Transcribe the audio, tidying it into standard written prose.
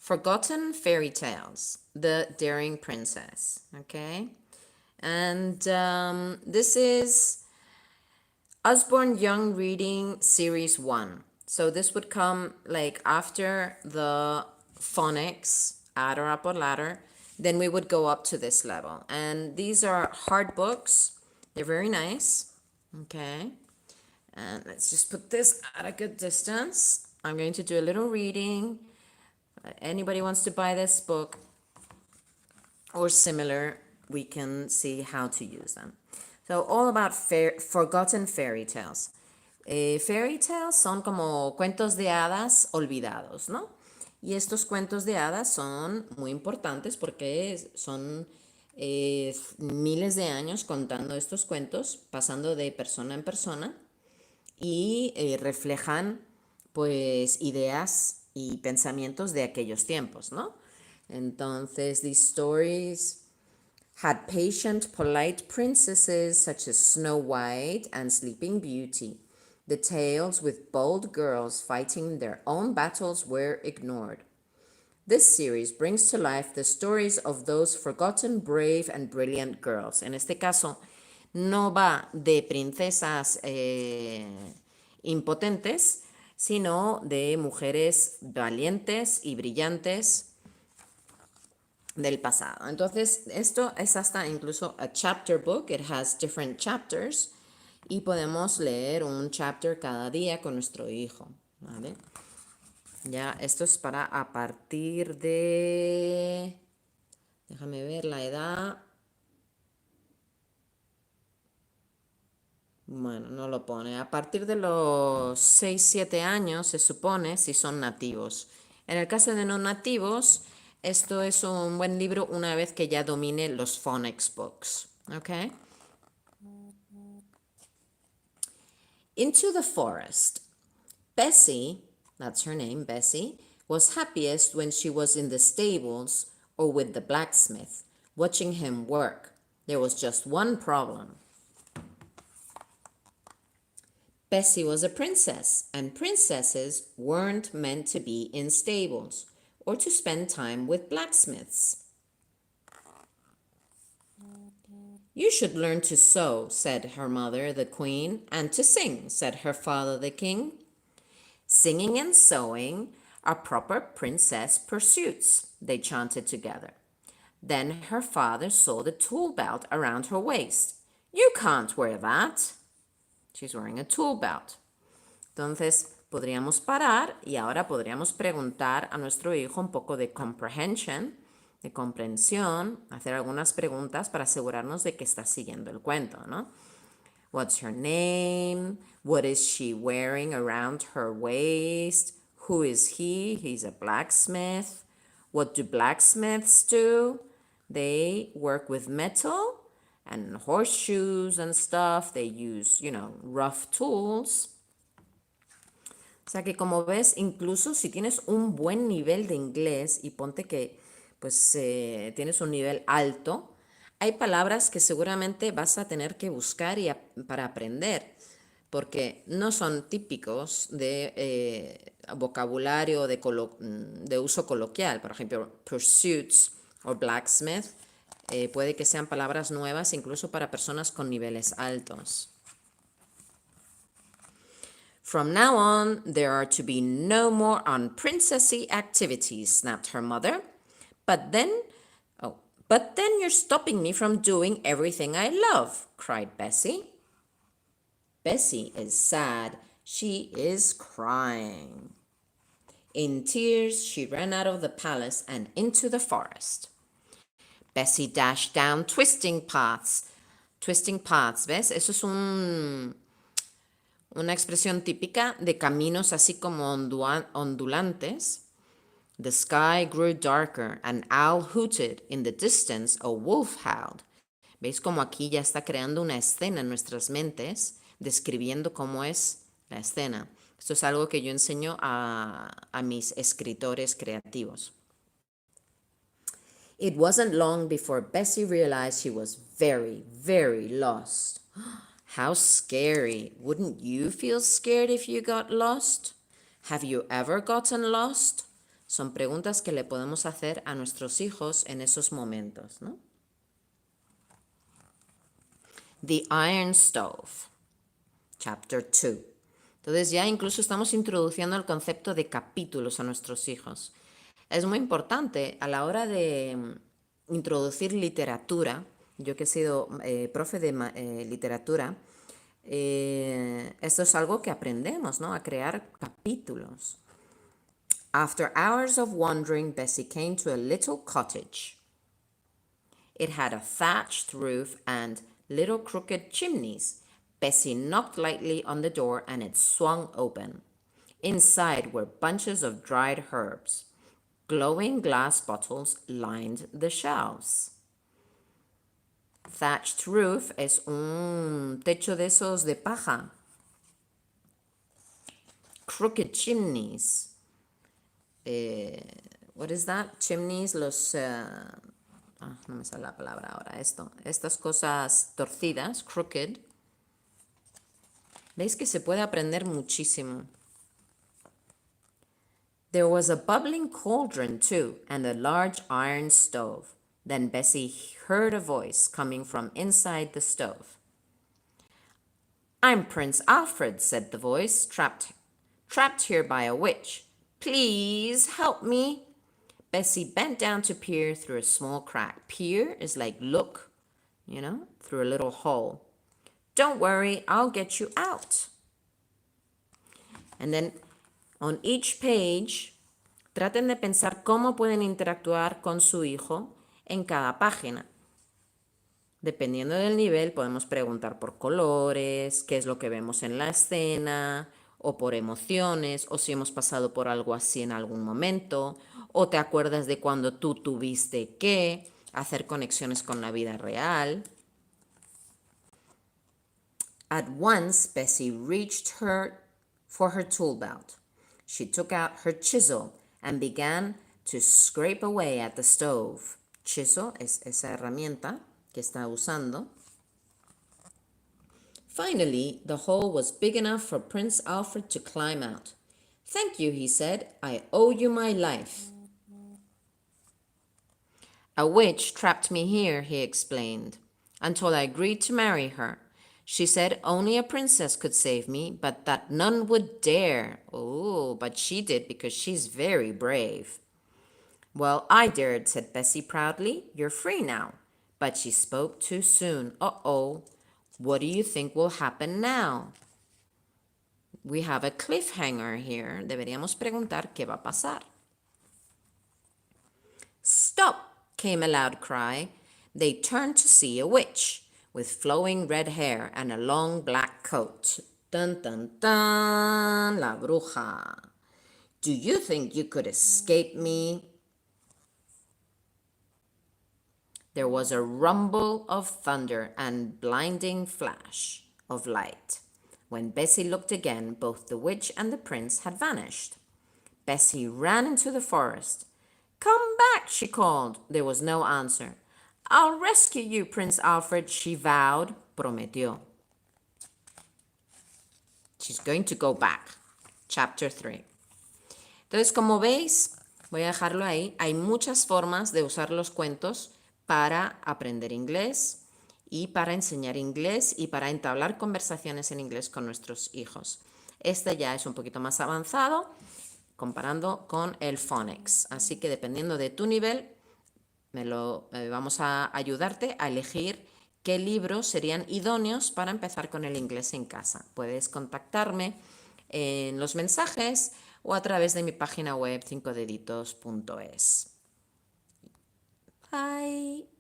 Forgotten Fairy Tales, The Daring Princess, okay? And this is Osborne Young Reading Series 1. So this would come like after the phonics, adder, up, or ladder. Then we would go up to this level. And these are hard books. They're very nice, okay? And let's just put this at a good distance. I'm going to do a little reading. Anybody wants to buy this book or similar, we can see how to use them. So all about forgotten fairy tales. Fairy tales son como cuentos de hadas olvidados, ¿no? Y estos cuentos de hadas son muy importantes porque son miles de años contando estos cuentos, pasando de persona en persona y reflejan pues ideas y pensamientos de aquellos tiempos, ¿no? Entonces, these stories had patient, polite princesses such as Snow White and Sleeping Beauty. The tales with bold girls fighting their own battles were ignored. This series brings to life the stories of those forgotten, brave, and brilliant girls. En este caso, no va de princesas impotentes, sino de mujeres valientes y brillantes del pasado. Entonces, esto es hasta incluso a chapter book. It has different chapters y podemos leer un chapter cada día con nuestro hijo, ¿vale? Ya, esto es para a partir de... Déjame ver la edad. Bueno, no lo pone. A partir de los 6-7 años se supone si son nativos. En el caso de no nativos, esto es un buen libro una vez que ya domine los phonics books. Okay? Into the forest. Bessie, that's her name, Bessie, was happiest when she was in the stables or with the blacksmith, watching him work. There was just one problem. Bessie was a princess, and princesses weren't meant to be in stables or to spend time with blacksmiths. You should learn to sew, said her mother, the queen, and to sing, said her father, the king. Singing and sewing are proper princess pursuits, they chanted together. Then her father saw the tool belt around her waist. You can't wear that. She's wearing a tool belt. Entonces, podríamos parar y ahora podríamos preguntar a nuestro hijo un poco de comprehension, de comprensión, hacer algunas preguntas para asegurarnos de que está siguiendo el cuento, ¿no? What's her name? What is she wearing around her waist? Who is he? He's a blacksmith. What do blacksmiths do? They work with metal and horseshoes and stuff. They use, rough tools. O sea que como ves, incluso si tienes un buen nivel de inglés y ponte que pues tienes un nivel alto, hay palabras que seguramente vas a tener que buscar para aprender, porque no son típicos de vocabulario de uso coloquial. Por ejemplo, pursuits o blacksmith, puede que sean palabras nuevas incluso para personas con niveles altos. From now on, there are to be no more unprincessy activities, snapped her mother. But then you're stopping me from doing everything I love, cried Bessie. Bessie is sad. She is crying. In tears, she ran out of the palace and into the forest. Bessie dashed down twisting paths. Twisting paths, ¿ves? Eso es una expresión típica de caminos así como ondulantes. The sky grew darker, an owl hooted, in the distance a wolf howled. ¿Veis cómo aquí ya está creando una escena en nuestras mentes, describiendo cómo es la escena? Esto es algo que yo enseño a mis escritores creativos. It wasn't long before Bessie realized she was very, very lost. How scary. Wouldn't you feel scared if you got lost? Have you ever gotten lost? Son preguntas que le podemos hacer a nuestros hijos en esos momentos, ¿no? The Iron Stove, Chapter 2. Entonces ya incluso estamos introduciendo el concepto de capítulos a nuestros hijos. Es muy importante a la hora de introducir literatura. Yo que he sido profe de literatura, esto es algo que aprendemos, ¿no? A crear capítulos. After hours of wandering, Bessie came to a little cottage. It had a thatched roof and little crooked chimneys. Bessie knocked lightly on the door and it swung open. Inside were bunches of dried herbs. Glowing glass bottles lined the shelves. Thatched roof es un techo de esos de paja. Crooked chimneys. What is that? Chimneys, los... no me sale la palabra ahora, esto. Estas cosas torcidas, crooked. ¿Veis que se puede aprender muchísimo? There was a bubbling cauldron, too, and a large iron stove. Then Bessie heard a voice coming from inside the stove. I'm Prince Alfred, said the voice, trapped here by a witch. Please help me. Bessie bent down to peer through a small crack. Peer is like look, you know, through a little hole. Don't worry, I'll get you out. And then on each page, traten de pensar cómo pueden interactuar con su hijo en cada página. Dependiendo del nivel, podemos preguntar por colores, qué es lo que vemos en la escena, o por emociones, o si hemos pasado por algo así en algún momento, o te acuerdas de cuando tú tuviste que hacer conexiones con la vida real. At once, Bessie reached for her tool belt. She took out her chisel and began to scrape away at the stove. Chisel es esa herramienta que está usando. Finally, the hole was big enough for Prince Alfred to climb out. Thank you, he said. I owe you my life. A witch trapped me here, he explained, until I agreed to marry her. She said only a princess could save me, but that none would dare. Oh, but she did because she's very brave. Well, I dared, said Bessie proudly. You're free now. But she spoke too soon. Uh-oh. What do you think will happen now? We have a cliffhanger here. Deberíamos preguntar qué va a pasar. Stop, came a loud cry. They turned to see a witch with flowing red hair and a long black coat. Dun, dun, dun, la bruja. Do you think you could escape me? There was a rumble of thunder and blinding flash of light. When Bessie looked again, both the witch and the prince had vanished. Bessie ran into the forest. Come back, she called. There was no answer. I'll rescue you, Prince Alfred, she vowed, prometió. She's going to go back. Chapter 3. Entonces, como veis, voy a dejarlo ahí. Hay muchas formas de usar los cuentos para aprender inglés y para enseñar inglés y para entablar conversaciones en inglés con nuestros hijos. Este ya es un poquito más avanzado comparando con el phonics. Así que dependiendo de tu nivel, vamos a ayudarte a elegir qué libros serían idóneos para empezar con el inglés en casa. Puedes contactarme en los mensajes o a través de mi página web cincodeditos.es. Bye.